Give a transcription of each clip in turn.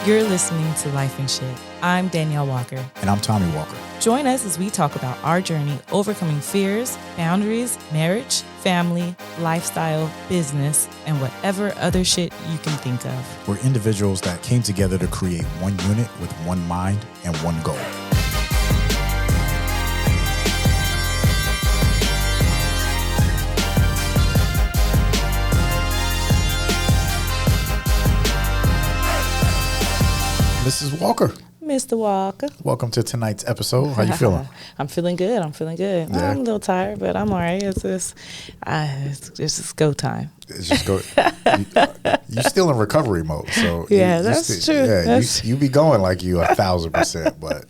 You're listening to Life and Shyt. I'm Danielle Walker. And I'm Tommy Walker. Join us as we talk about our journey overcoming fears, boundaries, marriage, family, lifestyle, business, and whatever other shit you can think of. We're individuals that came together to create one unit with one mind and one goal. Mrs. Walker. Mr. Walker. Welcome to tonight's episode. How you feeling? I'm feeling good. Yeah. I'm a little tired, but I'm all right. It's just go time. It's just go. You're still in recovery mode, so yeah, that's true. Yeah, you be going like you 1,000%, but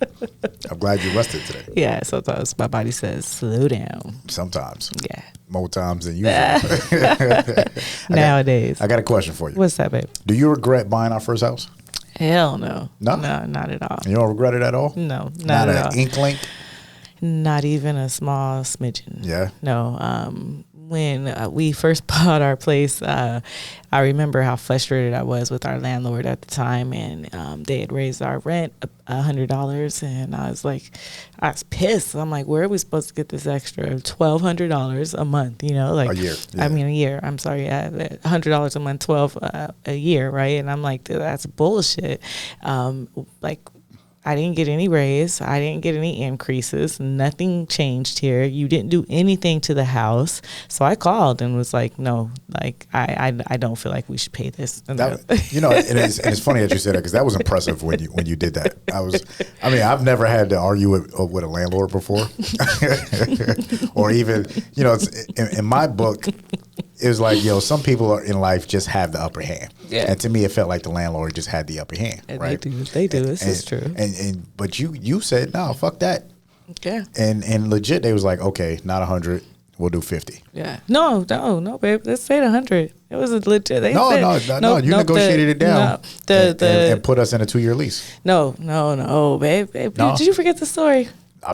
I'm glad you rested today. Yeah, sometimes my body says slow down. Sometimes. Yeah. More times than usual. Nowadays. I got a question for you. What's that, babe? Do you regret buying our first house? Hell no. No? No, not at all. You don't regret it at all? No, not at all. An inkling? Not even a small smidgen. Yeah. No. When we first bought our place, I remember how frustrated I was with our landlord at the time, and they had raised our rent $100, and I was pissed. I'm like, where are we supposed to get this extra $1,200 a month? You know, like a year. Yeah. I mean, a year. I'm sorry, $100 a month, 12 a year, right? And I'm like, that's bullshit. I didn't get any raise. I didn't get any increases. Nothing changed here. You didn't do anything to the house. So I called and was like, no, like I don't feel like we should pay this. And it's funny that you said that, because that was impressive when you did that. I've never had to argue with a landlord before, or even, it's, in my book, it was like, some people in life just have the upper hand. Yeah. And to me, it felt like the landlord just had the upper hand. And right? They do. This is true. But you said, no, fuck that. Yeah. And legit, they was like, okay, not 100, we'll do 50. Yeah. No, babe. Let's say 100. It was a legit. You negotiated it down and put us in a 2-year lease. No, babe. No. Did you forget the story?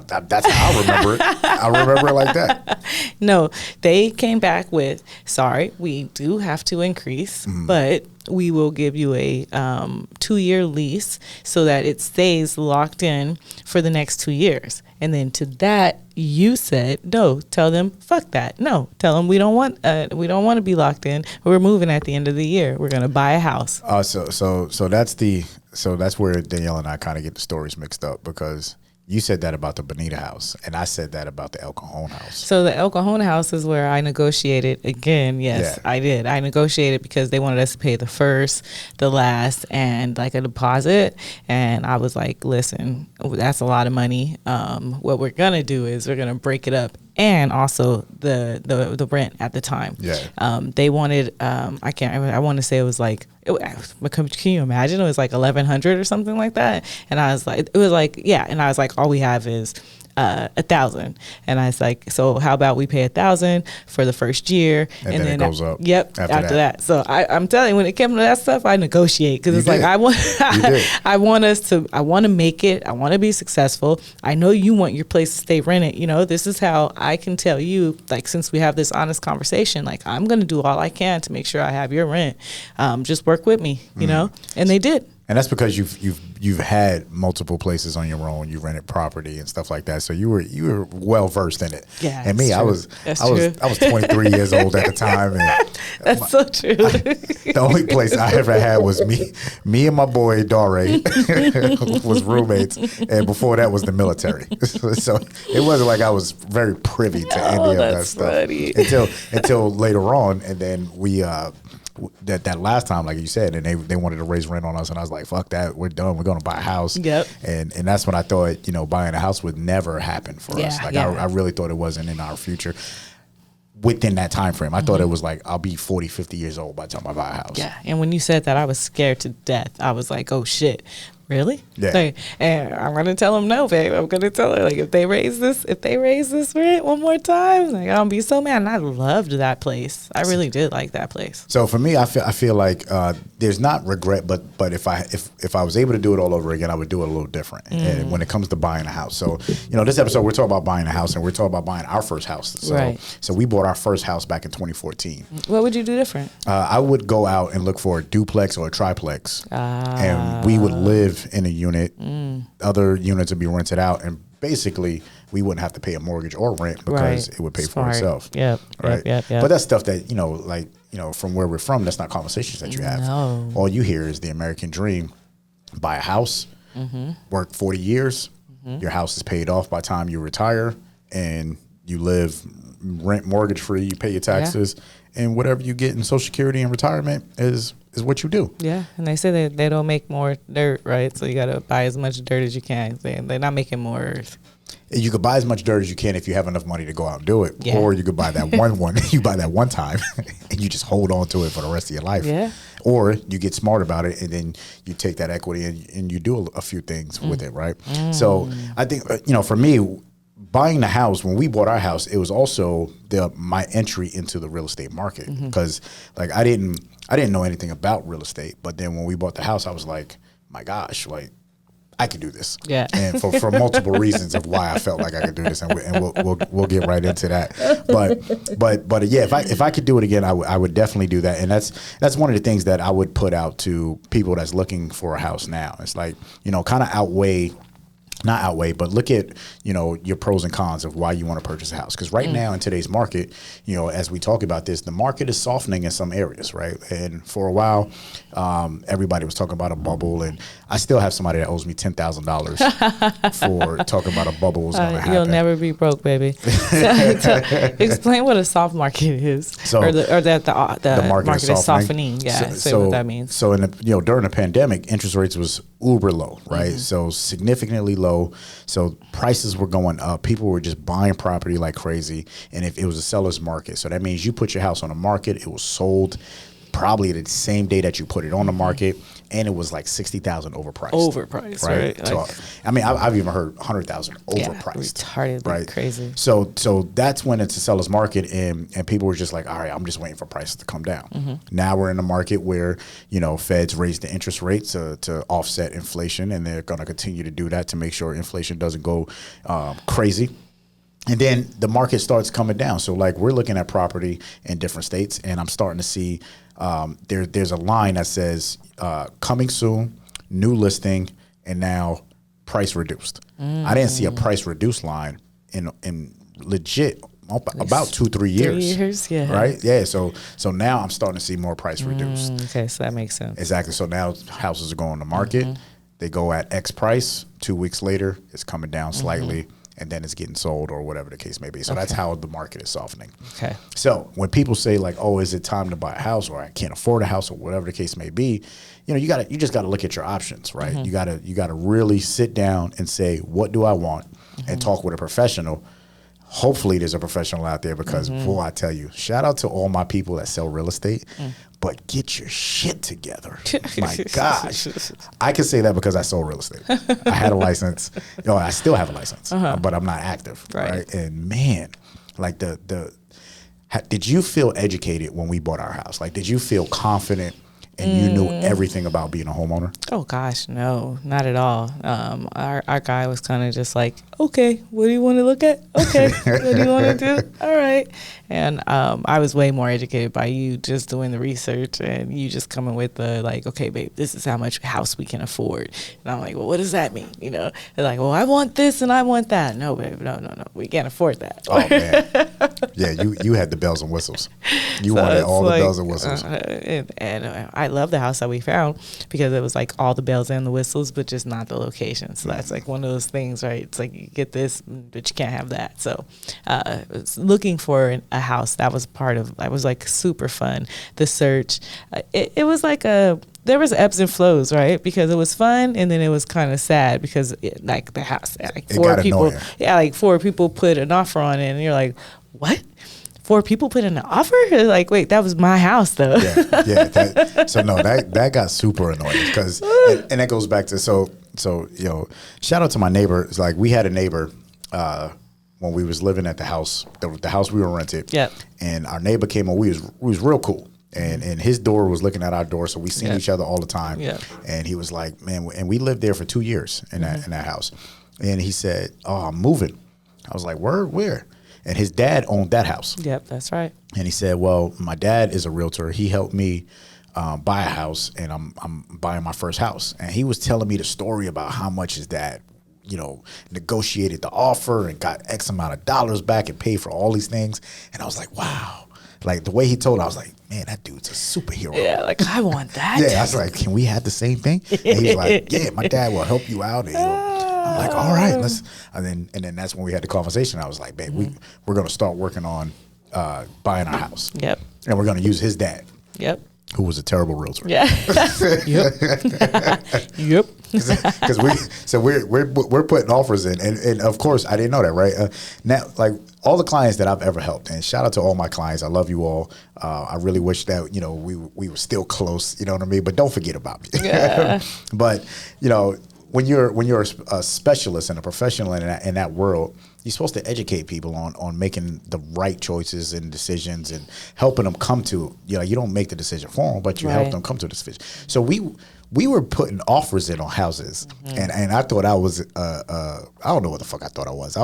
That's how I remember it. I remember it like that. No, they came back with, sorry, we do have to increase, but we will give you a 2-year lease so that it stays locked in for the next 2 years. And then to that, you said, no, tell them, fuck that. No, tell them we don't want to be locked in. We're moving at the end of the year. We're going to buy a house. So that's where Danielle and I kind of get the stories mixed up, because you said that about the Bonita house, and I said that about the El Cajon house. So the El Cajon house is where I negotiated again. Yes, yeah. I did. I negotiated because they wanted us to pay the first, the last, and like a deposit. And I was like, listen, that's a lot of money. What we're going to do is we're going to break it up. And also the rent at the time. Yeah. They wanted, I want to say it was like, can you imagine? It was like 1,100 or something like that. And I was like, and I was like, all we have is 1,000. And I was like, so how about we pay 1,000 for the first year, and then it goes up. Yep. After that. So I'm telling you, when it came to that stuff, I negotiate, because it's like I want to make it. I want to be successful. I know you want your place to stay rented. This is how I can tell you, like, since we have this honest conversation, like, I'm going to do all I can to make sure I have your rent. Just work with me, and they did. And that's because you've had multiple places on your own. You rented property and stuff like that, so you were well versed in it. Yeah, and me, true. I was 23 years old at the time. And that's so true. The only place I ever had was me and my boy Dare was roommates, and before that was the military. So it wasn't like I was very privy to any of that stuff funny. until later on, and then we. That last time, like you said, and they wanted to raise rent on us, and I was like, fuck that, we're done, we're going to buy a house. Yep. And that's when I thought, buying a house would never happen for us. Like, I really thought it wasn't in our future within that time frame. I thought it was like, I'll be 40, 50 years old by the time I buy a house. Yeah. And when you said that, I was scared to death. I was like, oh shit. Really? Yeah. Like, and I'm gonna tell them no, babe. I'm gonna tell her like if they raise this rent one more time, like I'll be so mad. And I loved that place. I really did like that place. So for me, I feel like there's not regret, but if I was able to do it all over again, I would do it a little different. And when it comes to buying a house, so this episode we're talking about buying a house, and we're talking about buying our first house. So Right. so we bought our first house back in 2014. What would you do different? I would go out and look for a duplex or a triplex, and we would live in a unit. Other units would be rented out, and basically we wouldn't have to pay a mortgage or rent because it would pay for itself. Yep. Right. Yep. But that's stuff that from where we're from, that's not conversations that you have. No. All you hear is the American dream: buy a house, work 40 years, your house is paid off by the time you retire, and you live rent mortgage free. You pay your taxes, and whatever you get in Social Security and retirement is what you do. Yeah, and they say they don't make more dirt, right? So you got to buy as much dirt as you can. They're not making more earth. You could buy as much dirt as you can if you have enough money to go out and do it. Yeah. Or you could buy that one. You buy that one time and you just hold on to it for the rest of your life. Yeah. Or you get smart about it and then you take that equity and you do a few things with it, right? So I think, for me, buying the house, when we bought our house, it was also my entry into the real estate market. Because like I didn't know anything about real estate. But then when we bought the house, I was like, my gosh, like, I could do this. Yeah. And for multiple reasons of why I felt like I could do this, and we'll get right into that. But yeah, if I could do it again, I would definitely do that. And that's one of the things that I would put out to people that's looking for a house now. It's like, kind of not outweigh, but look at, your pros and cons of why you want to purchase a house. Because right now in today's market, as we talk about this, the market is softening in some areas, right? And for a while, everybody was talking about a bubble, and I still have somebody that owes me $10,000 for talking about a bubble was going to happen. You'll never be broke, baby. Explain what a soft market is, or that the market is softening. Yeah, say what that means. So during the pandemic, interest rates was uber low, right? So significantly low. So prices were going up. People were just buying property like crazy. And if it was a seller's market, so that means you put your house on the market, it was sold probably the same day that you put it on the market, and it was like $60,000 overpriced. Right? So, I mean, I've even heard $100,000 overpriced. Retarded, right? Crazy. So that's when it's a seller's market, and people were just like, all right, I'm just waiting for prices to come down. Now we're in a market where Feds raised the interest rates to offset inflation, and they're going to continue to do that to make sure inflation doesn't go crazy. And then the market starts coming down. So like we're looking at property in different states, and I'm starting to see there's a line that says coming soon, new listing, and now price reduced. I didn't see a price reduced line in legit about 2-3 years. 3 years, yeah. Right? Yeah. So now I'm starting to see more price reduced. Okay, so that makes sense. Exactly. So now houses are going on the market. They go at X price. 2 weeks later, it's coming down slightly. And then it's getting sold or whatever the case may be. So that's how the market is softening. Okay. So when people say like, oh, is it time to buy a house, or I can't afford a house, or whatever the case may be, you just got to look at your options, right? You got to really sit down and say, what do I want? And talk with a professional. Hopefully there's a professional out there, because boy, I tell you, shout out to all my people that sell real estate, but get your shit together. My gosh. I can say that because I sold real estate. I had a license. I still have a license, but I'm not active. Right. And man, like did you feel educated when we bought our house? Like, did you feel confident and you knew everything about being a homeowner? Oh gosh, no, not at all. Our guy was kind of just like, okay, what do you want to look at? Okay, what do you want to do? All right. And I was way more educated by you just doing the research, and you just coming with the like, okay, babe, this is how much house we can afford. And I'm like, well, what does that mean? They're like, well, I want this and I want that. No, babe, no, we can't afford that. Oh man, yeah, you had the bells and whistles. You wanted all the bells and whistles. And I love the house that we found because it was like all the bells and the whistles, but just not the location. So that's like one of those things, right? It's like you get this, but you can't have that. So looking for a house, that was like super fun. The search, it was like there was ebbs and flows, right? Because it was fun, and then it was kind of sad because like the house, like four people put an offer on it, and you're like, what? 4 people put in an offer? Like, wait, that was my house though. So no, that got super annoying because, and that goes back to, so, shout out to my neighbor. It's like, we had a neighbor, when we was living at the house we were rented. Yep. And our neighbor came on, we was real cool. And his door was looking at our door, so we seen each other all the time. Yeah. And he was like, man, and we lived there for 2 years in that house. And he said, oh, I'm moving. I was like, where? And his dad owned that house. Yep, that's right. And he said, well, my dad is a realtor. He helped me buy a house, and I'm buying my first house. And he was telling me the story about how much his dad, negotiated the offer and got X amount of dollars back and paid for all these things. And I was like, wow. Like, the way he told it, I was like, man, that dude's a superhero. Yeah, like, I want that. Yeah, I was like, can we have the same thing? And he's like, yeah, my dad will help you out. And, I'm like, all right, let's. And then that's when we had the conversation. I was like, babe, we're going to start working on buying our house. Yep. And we're going to use his dad. Yep. Who was a terrible realtor. Yeah. Yep. Because we're putting offers in, and of course I didn't know that, right? Now, like, all the clients that I've ever helped, and shout out to all my clients, I love you all. I really wish that we were still close, you know what I mean? But don't forget about me. Yeah. But when you're a specialist and a professional in that world, you're supposed to educate people on making the right choices and decisions and helping them come to, you don't make the decision for them, but you help them come to the decision. So we were putting offers in on houses, and I thought I was, I don't know what the fuck I thought I was.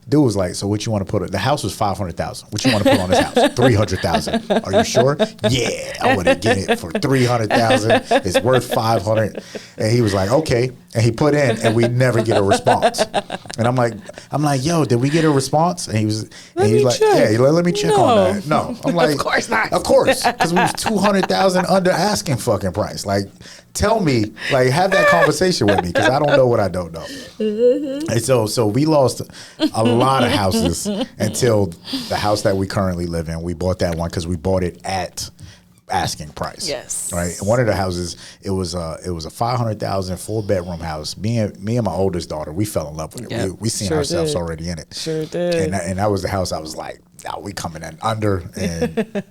Dude was like, so what you want to put it? The house was $500,000. What you want to put on this house? $300,000. Are you sure? Yeah, I want to get it for $300,000. It's worth $500,000. And he was like, okay. And he put in, and we never get a response. And I'm like, yo, did we get a response? And he was like, check. Yeah, let me check on that. No, I'm like, of course not. Of course, because we was $200,000 under asking fucking price. Like, tell me, like, have that conversation with me, because I don't know what I don't know. And so we lost a lot of houses until the house that we currently live in. We bought that one because we bought it at asking price. Yes. Right. And one of the houses, it was a $500,000 4-bedroom house. Me and my oldest daughter, we fell in love with it. Yep. We seen ourselves already in it. Sure did. And that was the house I was like, no, we coming in under, and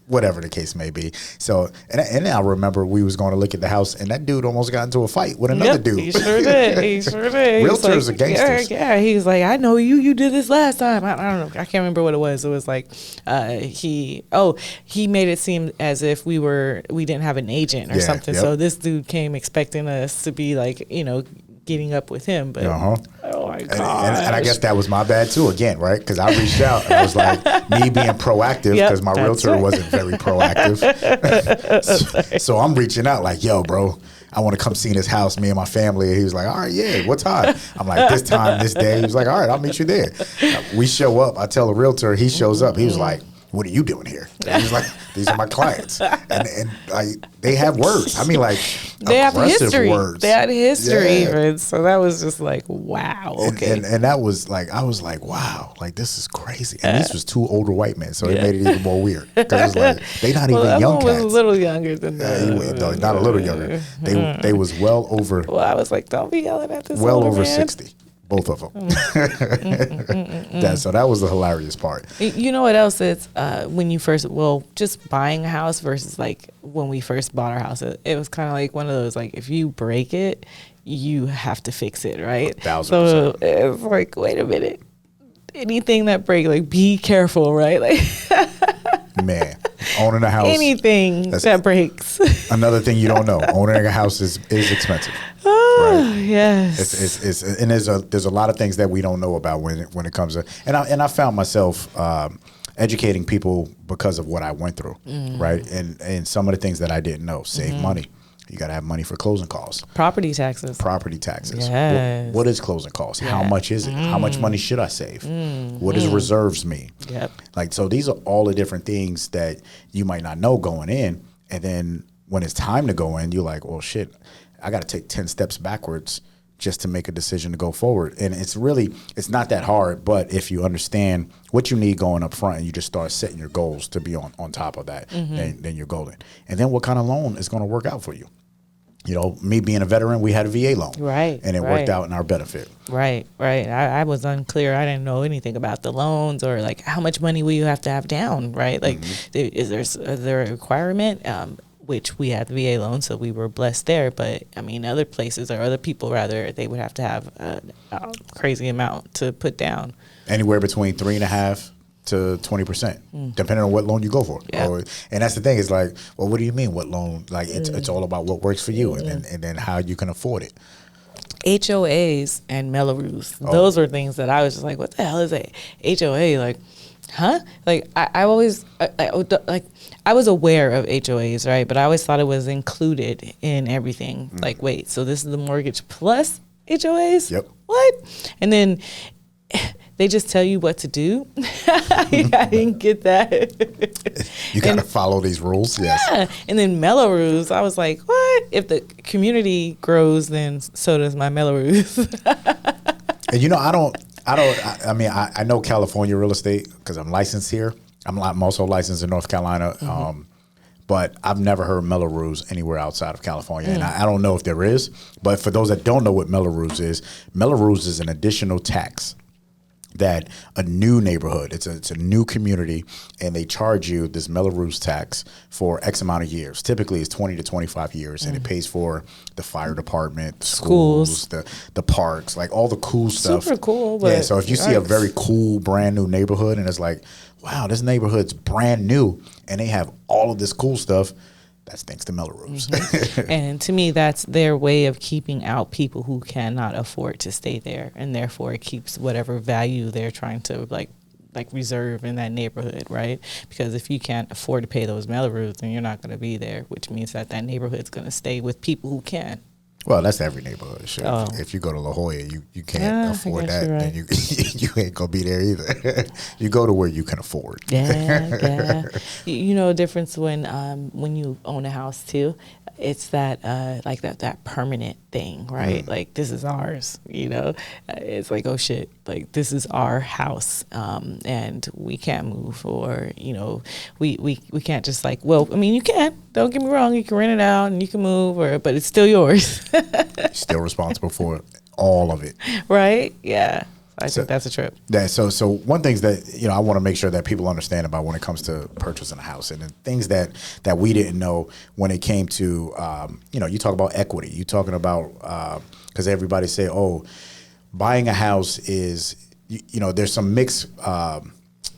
whatever the case may be. So, and I remember we was going to look at the house, and that dude almost got into a fight with another dude. He sure did. Realtors are gangsters. Yeah, he was like, I know you did this last time. I don't know. I can't remember what it was. It was like, he made it seem as if we didn't have an agent or something. Yep. So this dude came expecting us to be like, getting up with him, but oh my god! And I guess that was my bad too. Again, right? Because I reached out and I was like, me being proactive, because my realtor wasn't very proactive. so I'm reaching out like, yo, bro, I want to come see this house, me and my family. And he was like, all right, yeah, what time? I'm like, this time, this day. He was like, all right, I'll meet you there. We show up. I tell the realtor, he shows up. He was like, what are you doing here? And he was like, these are my clients. And they have words. I mean, like, they have history. Words. They had history even. So that was just like, wow. Okay. And that was like, I was like, wow, like, this is crazy. And this was 2 older white men. So it made it even more weird. Because it was like, they not even young cats. Was a little younger than that. No, not a little younger. They was well over. Well, I was like, don't be yelling at this well older over man. 60. Both of them. So that was the hilarious part. You know what else is when you first, just buying a house versus like when we first bought our house, it was kind of like one of those, like, if you break it, you have to fix it, right? 1,000%. So it's like, wait a minute. Anything that breaks, like, be careful, right? Like, man, owning a house. Anything that breaks. Another thing you don't know, owning a house is expensive. Oh, right? Yes. It's and there's a lot of things that we don't know about when it comes to, and I found myself educating people because of what I went through, right? And some of the things that I didn't know. Save money. You got to have money for closing costs. Property taxes. Yes. What is closing costs? Yeah. How much is it? How much money should I save? What does reserves mean? Yep. Like, so these are all the different things that you might not know going in. And then when it's time to go in, you're like, well, shit, I got to take 10 steps backwards just to make a decision to go forward. And it's not that hard, but if you understand what you need going up front and you just start setting your goals to be on top of that, then you're golden. And then what kind of loan is going to work out for you? You know, me being a veteran, we had a VA loan. Right. And it worked out in our benefit. Right. I was unclear. I didn't know anything about the loans or like how much money will you have to have down, right? Like, is there a requirement? Which we had the VA loan, so we were blessed there. But I mean, other places or other people, rather, they would have to have a crazy amount to put down. Anywhere between 3.5% to 20%, depending on what loan you go for. Yeah. And that's the thing. Is like, well, what do you mean? What loan? Like, it's all about what works for you, and then how you can afford it. HOAs and Mello-Roos. Those were things that I was just like, what the hell is a HOA? Like, huh? Like, I always, I was aware of HOAs, right? But I always thought it was included in everything. Like, wait, so this is the mortgage plus HOAs? Yep. What? And then they just tell you what to do. I didn't get that. You got to follow these rules. Yes. Yeah. And then Mello-Roos, I was like, what? If the community grows, then so does my Mello-Roos. And you know, I mean, I know California real estate because I'm licensed here. I'm also licensed in North Carolina. But I've never heard Mello-Roos anywhere outside of California. And I don't know if there is. But for those that don't know what Mello-Roos is an additional tax that a new neighborhood, it's a new community, and they charge you this Mello-Roos tax for X amount of years. Typically, it's 20 to 25 years, and it pays for the fire department, the schools, the parks, like all the cool stuff. Super cool. But yeah, so if you see a very cool, brand new neighborhood, and it's like, wow, this neighborhood's brand new, and they have all of this cool stuff, that's thanks to Mello-Roos. And to me, that's their way of keeping out people who cannot afford to stay there, and therefore it keeps whatever value they're trying to like reserve in that neighborhood, right? Because if you can't afford to pay those Mello-Roos, then you're not going to be there, which means that neighborhood's going to stay with people who can. Well, that's every neighborhood. Sure. Oh. If you go to La Jolla, you can't afford that, right. Then you ain't gonna be there either. You go to where you can afford. Yeah. You know the difference when you own a house too. It's that like that permanent thing, right? Like, this is ours. You know, it's like, oh shit, like this is our house, and we can't move, or you know, we can't just like, well, I mean, you can. Don't get me wrong, you can rent it out and you can move, but it's still yours. Still responsible for all of it. Right? Yeah. I think that's a trip. Yeah. So one thing that, you know, I want to make sure that people understand about when it comes to purchasing a house, and the things that we didn't know when it came to, you know, you talk about equity. You talking about, because everybody say, oh, buying a house is, you know, there's some mixed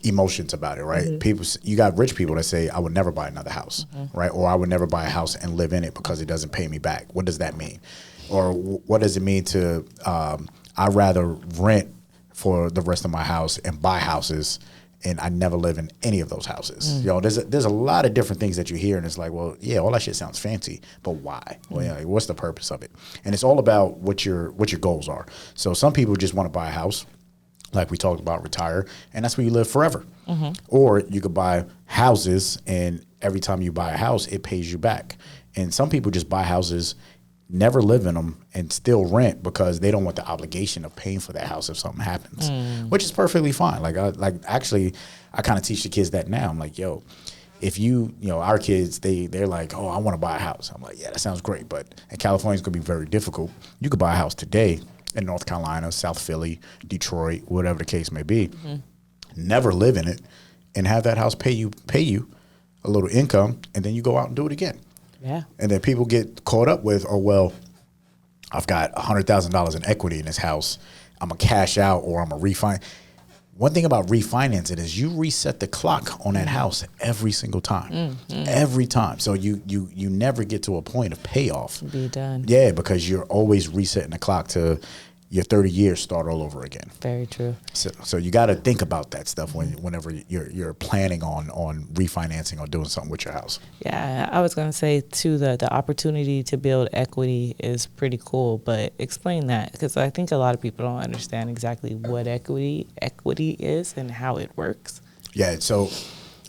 emotions about it, right? People, you got rich people that say, I would never buy another house, right? Or I would never buy a house and live in it because it doesn't pay me back. What does that mean? Or what does it mean to, I'd rather rent for the rest of my house and buy houses, and I never live in any of those houses. You know, there's a lot of different things that you hear, and it's like, well, yeah, all that shit sounds fancy, but why? Well, yeah, what's the purpose of it? And it's all about what your goals are. So some people just want to buy a house, like we talked about, retire, and that's where you live forever. Or you could buy houses, and every time you buy a house, it pays you back. And some people just buy houses, never live in them, and still rent because they don't want the obligation of paying for that house if something happens, which is perfectly fine. Like actually, I kind of teach the kids that now. I'm like, yo, if you know, our kids, they're like, oh, I want to buy a house. I'm like, yeah, that sounds great, but in California, it's going to be very difficult. You could buy a house today in North Carolina, South Philly, Detroit, whatever the case may be, never live in it, and have that house pay you a little income, and then you go out and do it again. Yeah. And then people get caught up with, oh, well, I've got $100,000 in equity in this house. I'm going to cash out, or I'm going to refinance. One thing about refinancing is you reset the clock on that house every single time. Every time. So you never get to a point of payoff. Be done. Yeah, because you're always resetting the clock to your 30 years start all over again. Very true. So you got to think about that stuff whenever you're planning on refinancing or doing something with your house. Yeah, I was going to say too, the opportunity to build equity is pretty cool, but explain that, because I think a lot of people don't understand exactly what equity is and how it works. Yeah, so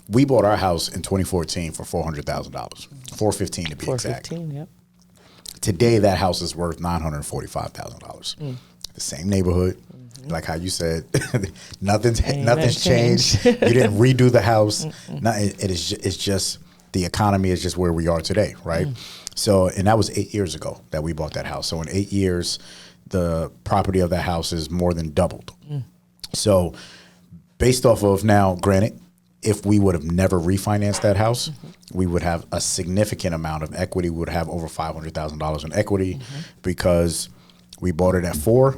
we bought our house in 2014 for $400,000, $415 to be exact. $415, yep. Today that house is worth $945,000. The same neighborhood, like how you said, nothing's changed. You didn't redo the house. It's just the economy is just where we are today, right? So, and that was 8 years ago that we bought that house. So in 8 years, the property of that house is more than doubled. So based off of now, granted, if we would have never refinanced that house, we would have a significant amount of equity. We would have over $500,000 in equity because we bought it at 4.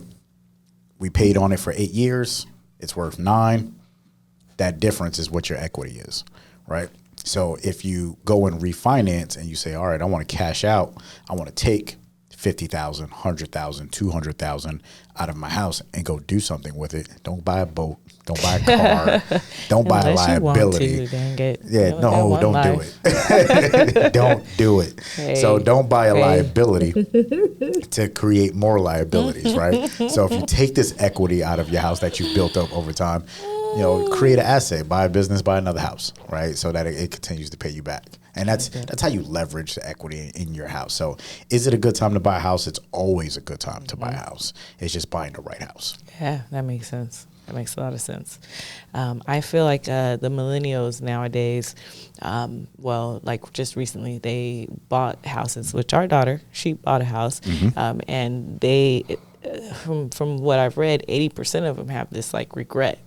We paid on it for 8 years. It's worth 9. That difference is what your equity is, right? So if you go and refinance and you say, all right, I want to cash out, I want to take 50,000, 100,000, 200,000 out of my house and go do something with it. Don't buy a boat. Don't buy a car. Don't buy a liability. Don't do it. Don't do it. Hey, so don't buy a liability to create more liabilities, right? So if you take this equity out of your house that you built up over time, create an asset, buy a business, buy another house, right? So that it continues to pay you back. And that's how you leverage the equity in your house. So is it a good time to buy a house? It's always a good time to buy a house. It's just buying the right house. Yeah, that makes sense. That makes a lot of sense. I feel like the millennials nowadays, like just recently, they bought houses, which our daughter, she bought a house. And they, from what I've read, 80% of them have this like regret.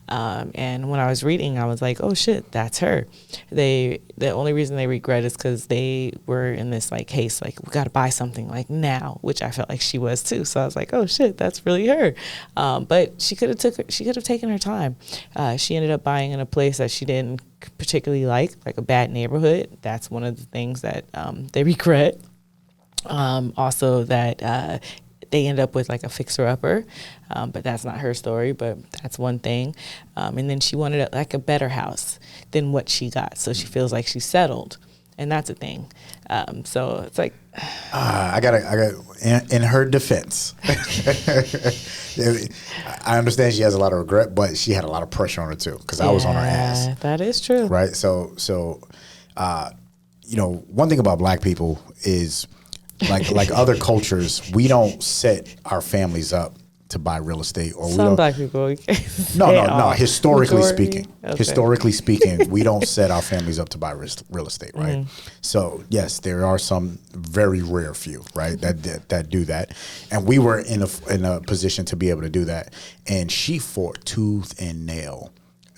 And when I was reading, I was like, oh shit, that's her. The only reason they regret is because they were in this like case, like we got to buy something like now, which I felt like she was too. So I was like, oh shit, that's really her. But she could have taken her time. She ended up buying in a place that she didn't particularly like a bad neighborhood. That's one of the things that they regret. Also that they end up with like a fixer-upper, but that's not her story, but that's one thing. And then she wanted a better house than what she got, so she feels like she's settled, and that's a thing. So it's like... I got in her defense, I understand she has a lot of regret, but she had a lot of pressure on her too, because I was on her ass. That is true. Right? So one thing about Black people is... Like other cultures, we don't set our families up to buy real estate, or some Black people. No. Historically speaking, we don't set our families up to buy real estate, right? So yes, there are some very rare few, right, that do that, and we were in a position to be able to do that, and she fought tooth and nail.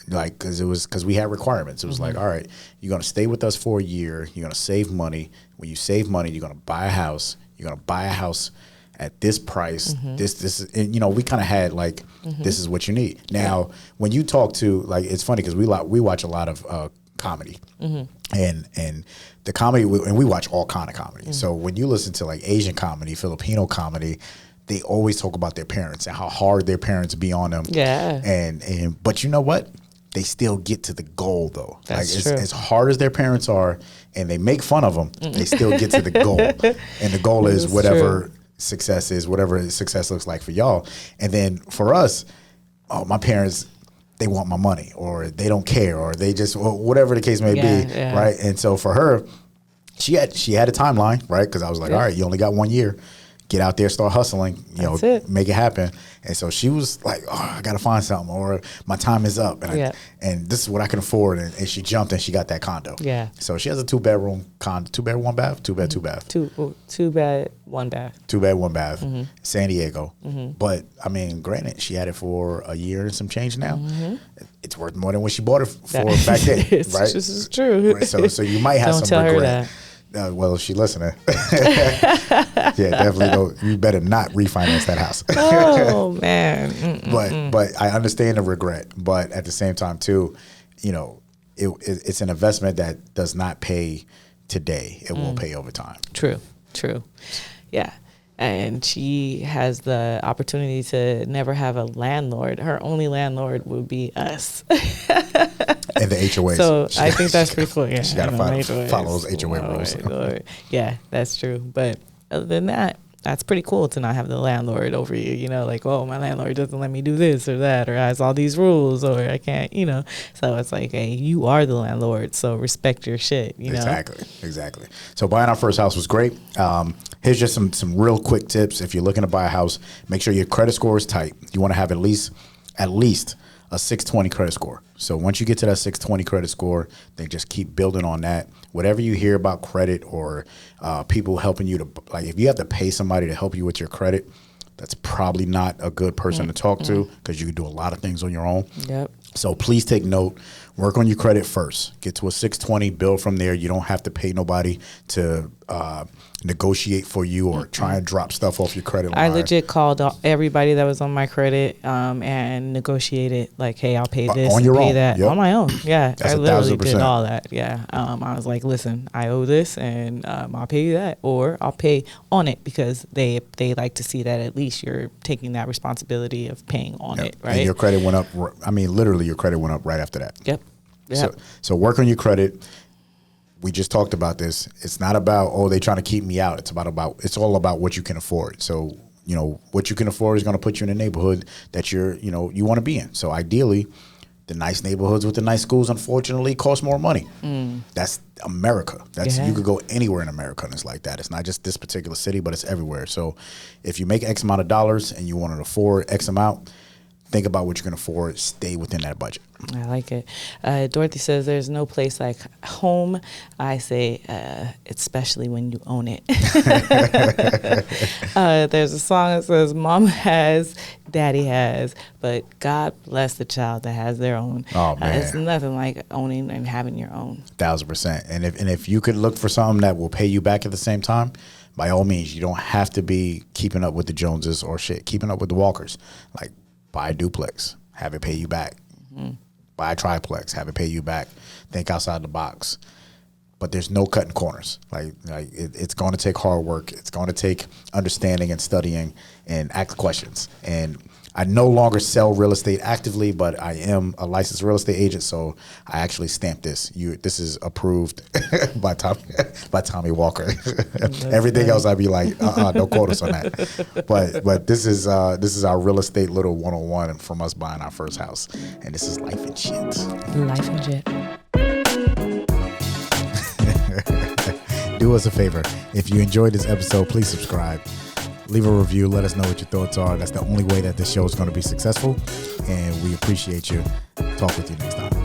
Like, because we had requirements. It was like, all right, you're going to stay with us for a year. You're going to save money. When you save money, you're going to buy a house. You're going to buy a house at this price. This is, and, we kind of had like, this is what you need. Now, when you talk to, like, it's funny because we watch a lot of comedy, and the comedy, and we watch all kind of comedy. So when you listen to like Asian comedy, Filipino comedy, they always talk about their parents and how hard their parents be on them. Yeah. But you know what? They still get to the goal, though. That's true. As hard as their parents are, and they make fun of them, they still get to the goal. And the goal is whatever success is, whatever success looks like for y'all. And then for us, my parents, they want my money, or they don't care, or they just, whatever the case may be, right? And so for her, she had a timeline, right? Because I was like, all right, you only got 1 year. Get out there, start hustling, make it happen. And so she was like, oh, I got to find something, or my time is up. And, and this is what I can afford. And she jumped and she got that condo. Yeah. So she has a 2-bedroom condo, 2-bed, 1-bath, 2-bed, 2-bath. 2-bed, 1-bath. 2-bed, 1-bath, San Diego. But I mean, granted, she had it for a year and some change now. It's worth more than what she bought it for back then, right? This is true. Right? So you might have some regret. Well, she listening. Yeah, definitely. You better not refinance that house. Oh man. But I understand the regret. But at the same time, too, it's an investment that does not pay today. It will pay over time. True. Yeah. And she has the opportunity to never have a landlord. Her only landlord would be us. And the HOAs. So I think that's pretty cool. Yeah, she got to follow those HOA rules. Yeah, that's true. But other than that, that's pretty cool to not have the landlord over you, like, oh, my landlord doesn't let me do this or that, or has all these rules, or I can't, So it's like, hey, you are the landlord, so respect your shit, Exactly. So buying our first house was great. Here's just some real quick tips. If you're looking to buy a house, make sure your credit score is tight. You want to have at least a 620 credit score. So once you get to that 620 credit score, then just keep building on that. Whatever you hear about credit or people helping you to, like, if you have to pay somebody to help you with your credit, that's probably not a good person to talk to, because you can do a lot of things on your own. Yep. So please take note. Work on your credit first. Get to a 620, build from there. You don't have to pay nobody to negotiate for you or try and drop stuff off your credit line. I legit called everybody that was on my credit and negotiated, like, hey, I'll pay this on your pay own. that on my own. Yeah, That's I literally 1,000%. did all that. Yeah, I was like, listen, I owe this, and I'll pay you that, or I'll pay on it, because they like to see that at least you're taking that responsibility of paying on it, right? And your credit went up. I mean, literally, your credit went up right after that. Yep. So work on your credit. We just talked about this. It's not about, they trying to keep me out. It's all about what you can afford. So, what you can afford is going to put you in a neighborhood that you want to be in. So ideally, the nice neighborhoods with the nice schools, unfortunately, cost more money. That's America. You could go anywhere in America and it's like that. It's not just this particular city, but it's everywhere. So if you make X amount of dollars and you want to afford X amount, think about what you can afford. Stay within that budget. I like it. Dorothy says there's no place like home. I say, especially when you own it. There's a song that says, Mom has, Daddy has, but God bless the child that has their own. Oh, man. It's nothing like owning and having your own. 1,000%. And if you could look for something that will pay you back at the same time, by all means, you don't have to be keeping up with the Joneses or keeping up with the Walkers. Like, buy a duplex, have it pay you back. Buy a triplex, have it pay you back. Think outside the box. But there's no cutting corners. It's going to take hard work. It's going to take understanding and studying and ask questions. And I no longer sell real estate actively, but I am a licensed real estate agent, so I actually stamped this. This is approved by Tommy Walker. Everything else, I'd be like, don't quote us on that. But this is our real estate little 101 from us buying our first house, and this is Lyfe and Shyt. Lyfe and Shyt. Do us a favor. If you enjoyed this episode, please subscribe. Leave a review. Let us know what your thoughts are. That's the only way that this show is going to be successful. And we appreciate you. Talk with you next time.